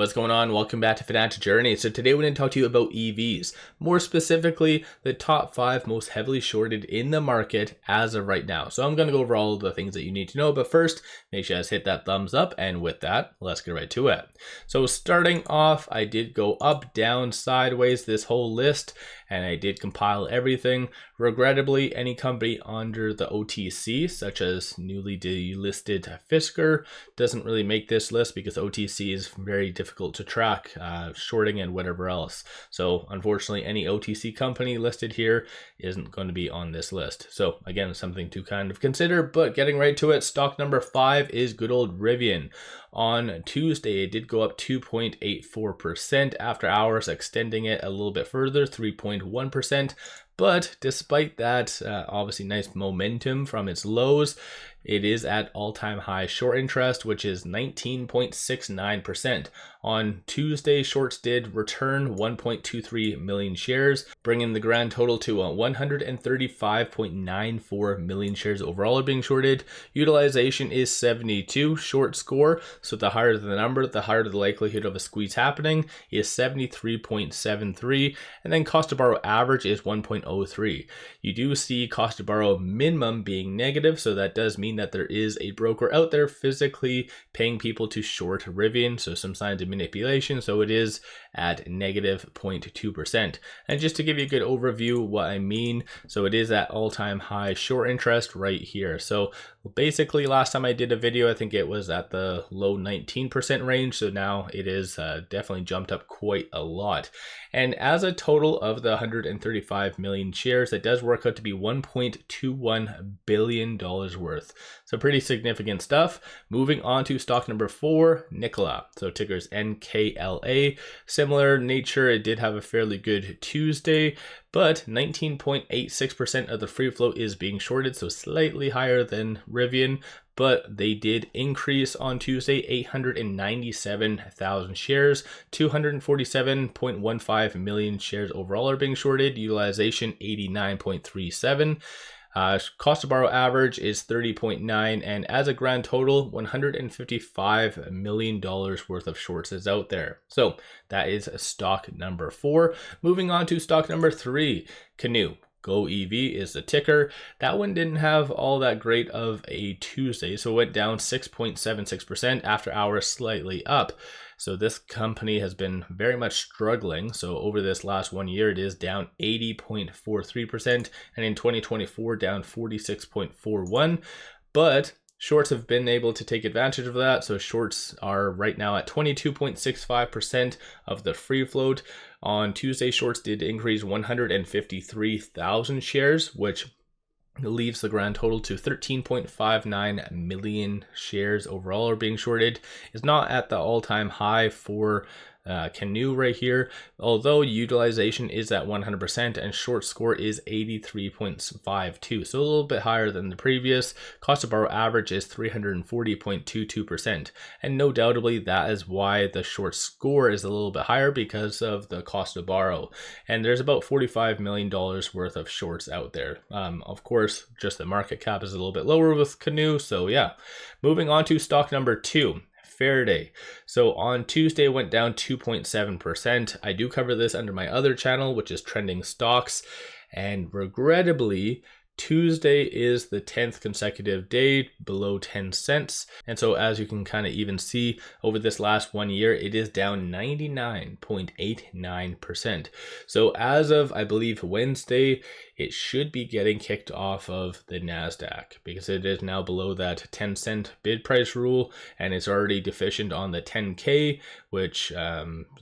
What's going on? Welcome back to Financial Journey. So today we're going to talk to you about EVs, more specifically the top 5 most heavily shorted in the market as of right now. So I'm going to go over all the things that you need to know, but first make sure you guys hit that thumbs up, and with that, let's get right to it. So starting off, I did go up, down, sideways this whole list, and I did compile everything. Regrettably, any company under the OTC, such as newly delisted Fisker, doesn't really make this list because OTC is very difficult to track, shorting and whatever else. So unfortunately, any OTC company listed here isn't going to be on this list. So again, something to kind of consider, but getting right to it, stock number 5 is good old RIVN. On Tuesday, it did go up 2.84% after hours, extending it a little bit further, 3.1%. But despite that, obviously nice momentum from its lows, it is at all-time high short interest, which is 19.69%. On Tuesday, shorts did return 1.23 million shares, bringing the grand total to 135.94 million shares overall are being shorted. Utilization is 72, short score, so the higher the number, the higher the likelihood of a squeeze happening, is 73.73, and then cost to borrow average is 1.03. You do see cost to borrow minimum being negative, so that does mean that there is a broker out there physically paying people to short RIVN, so some signs of manipulation, so it is at negative 0.2%. And just to give you a good overview what I mean, so it is at all-time high short interest right here. So basically last time I did a video, I think it was at the low 19% range, so now it is definitely jumped up quite a lot. And as a total of the 135 million shares, that does work out to be $1.21 billion worth. So pretty significant stuff. Moving on to stock number 4, NKLA. So ticker's NKLA. Similar nature, it did have a fairly good Tuesday, but 19.86% of the free float is being shorted, so slightly higher than RIVN, but they did increase on Tuesday, 897,000 shares, 247.15 million shares overall are being shorted, utilization 89.37. Cost to borrow average is 30.9, and as a grand total, $155 million worth of shorts is out there. So that is stock number 4. Moving on to stock number 3, Canoo. GOEV is the ticker. That one didn't have all that great of a Tuesday, so it went down 6.76% after hours, slightly up. So this company has been very much struggling. So over this last 1 year, it is down 80.43%, and in 2024 down 46.41%. But shorts have been able to take advantage of that. So shorts are right now at 22.65% of the free float. On Tuesday, shorts did increase 153,000 shares, which leaves the grand total to 13.59 million shares overall are being shorted. It's not at the all-time high for Canoo right here, although utilization is at 100% and short score is 83.52, so a little bit higher than the previous. Cost to borrow average is 340.22%, and no doubtably that is why the short score is a little bit higher, because of the cost to borrow. And there's about $45 million worth of shorts out there. Of course, just the market cap is a little bit lower with Canoo, so yeah. Moving on to stock number 2, Faraday. So on Tuesday, it went down 2.7%. I do cover this under my other channel, which is Trending Stocks, and regrettably, Tuesday is the 10th consecutive day below 10 cents. And so as you can kind of even see over this last 1 year, it is down 99.89%. So as of, I believe, Wednesday, it should be getting kicked off of the NASDAQ because it is now below that 10 cent bid price rule, and it's already deficient on the 10K, which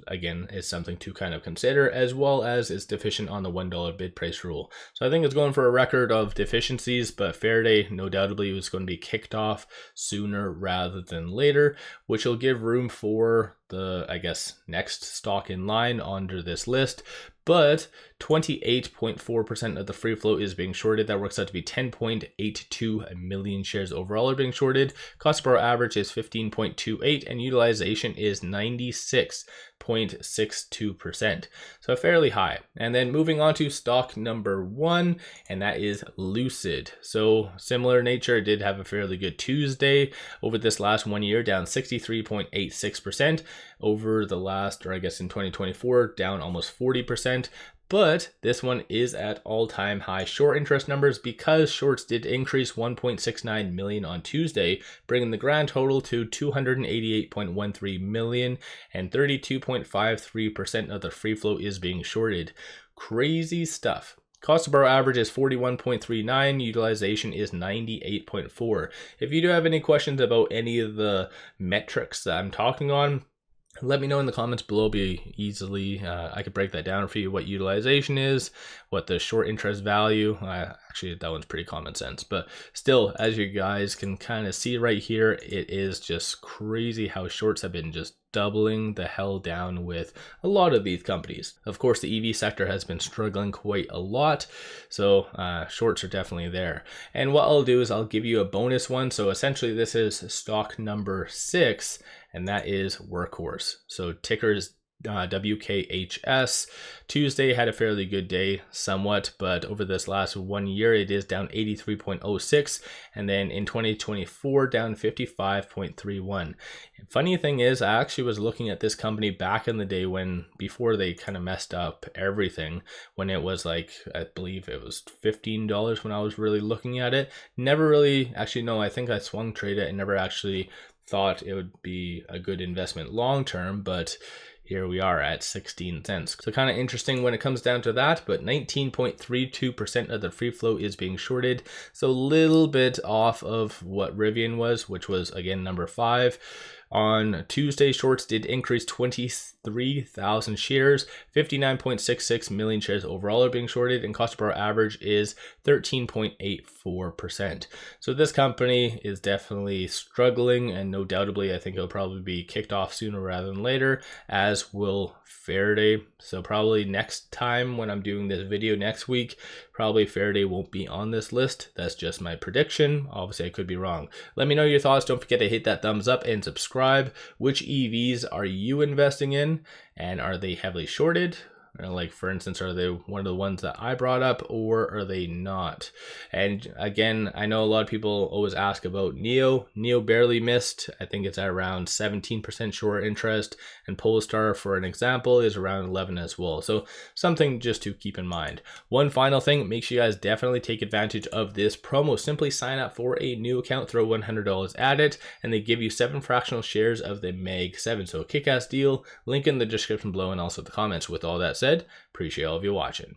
again is something to kind of consider, as well as it's deficient on the $1 bid price rule. So I think it's going for a record of deficiencies, but Faraday no doubtably was going to be kicked off sooner rather than later, which will give room for the, I guess, next stock in line under this list. But 28.4% of the free float is being shorted. That works out to be 10.82 million shares overall are being shorted. Cost per average is 15.28, and utilization is 96.62%. So fairly high. And then moving on to stock number 1, and that is Lucid. So similar nature, it did have a fairly good Tuesday over this last 1 year, down 63.86%. over the last, or I guess in 2024, down almost 40%. But this one is at all-time high short interest numbers because shorts did increase 1.69 million on Tuesday, bringing the grand total to 288.13 million, and 32.53% of the free float is being shorted. Crazy stuff. Cost to borrow average is 41.39, utilization is 98.4. If you do have any questions about any of the metrics that I'm talking on, let me know in the comments below. Be easily, I could break that down for you, what utilization is, what the short interest value, actually that one's pretty common sense, but still, as you guys can kind of see right here, it is just crazy how shorts have been just doubling the hell down with a lot of these companies. Of course, the EV sector has been struggling quite a lot, so shorts are definitely there. And what I'll do is I'll give you a bonus one. So essentially this is stock number 6, and that is Workhorse. So ticker is WKHS. Tuesday had a fairly good day somewhat, but over this last 1 year it is down 83.06, and then in 2024 down 55.31. Funny thing is, I actually was looking at this company back in the day when, before they kind of messed up everything, when it was like, I believe it was $15 when I was really looking at it. Never really, actually no, I think I swung traded and never actually thought it would be a good investment long term, but here we are at 16 cents. So kind of interesting when it comes down to that, but 19.32% of the free float is being shorted. So a little bit off of what RIVN was, which was again number 5. On Tuesday, shorts did increase 23,000 shares, 59.66 million shares overall are being shorted, and cost per average is 13.84%. So this company is definitely struggling, and no doubtably, I think it'll probably be kicked off sooner rather than later, as will Faraday. So probably next time when I'm doing this video next week, probably Faraday won't be on this list. That's just my prediction. Obviously, I could be wrong. Let me know your thoughts. Don't forget to hit that thumbs up and subscribe. Which EVs are you investing in, and are they heavily shorted? Like, for instance, are they one of the ones that I brought up, or are they not? And again, I know a lot of people always ask about NIO. NIO barely missed. I think it's at around 17% short interest, and Polestar, for an example, is around 11 as well. So something just to keep in mind. One final thing, make sure you guys definitely take advantage of this promo. Simply sign up for a new account, throw $100 at it, and they give you 7 fractional shares of the Mag 7. So a kick-ass deal. Link in the description below and also the comments. With all that said, appreciate all of you watching.